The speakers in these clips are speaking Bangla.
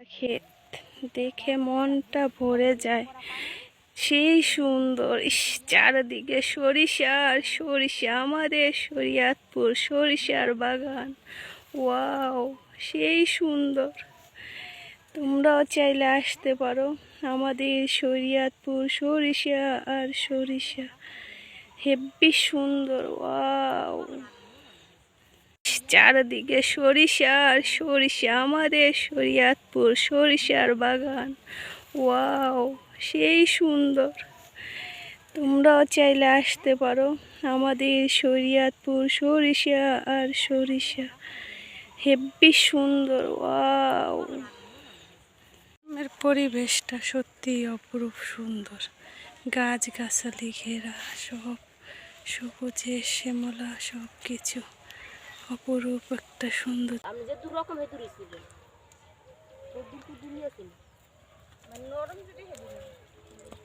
ক্ষেত দেখে মনটা ভরে যায়, সেই সুন্দর। চারদিকে সরিষা আর সরিষা, আমাদের শরীয়তপুর সরিষার বাগান। ওয়াও, সেই সুন্দর। তোমরাও চাইলে আসতে পারো আমাদের শরীয়তপুর। সরিষা আর সরিষা, হেব্বি সুন্দর। ওয়াও, চারদিকে সরিষা আর সরিষা, আমাদের শরীয়তপুর সরিষার বাগান। ওয়াও, সেই সুন্দর। তোমরাও চাইলে আসতে পারো আমাদের শরীয়তপুর। সরিষা আর সরিষা, হেব্বি সুন্দর। ওয়াও, পরিবেশটা সত্যি অপরূপ সুন্দর। গাছগাছালি ঘেরা, সব সবুজে শ্যামলা, সব কিছু অপরূপ একটা সুন্দর।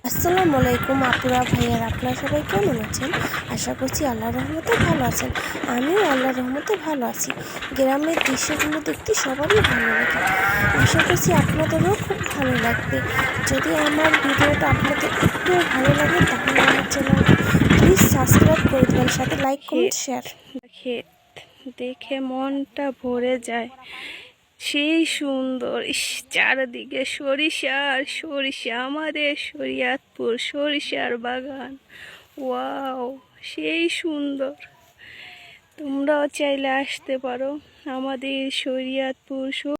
আসসালামু আলাইকুম আপুরা ভাইয়ার, আপনারা সবাই কেমন আছেন? আশা করছি আল্লাহর রহমতে ভালো আছেন। আমিও আল্লাহর রহমতে ভালো আছি। গ্রামের দৃশ্যগুলো দেখতে সবারই ভালো লাগে। আশা করছি আপনাদেরও খুব ভালো লাগবে। যদি আমার ভিডিওটা আপনাদের একটু ভালো লাগে তাহলে আমার চ্যানেলটা প্লিজ সাবস্ক্রাইব করে দেবেন, সাথে লাইক কমেন্ট শেয়ার। ক্ষেত দেখে মনটা ভরে যায়, সেই সুন্দর। চারদিকে সরিষা আর সরিষা, আমাদের শরীয়তপুর সরিষার বাগান। ওয়াও, সেই সুন্দর। তোমরাও চাইলে আসতে পারো আমাদের শরীয়তপুর।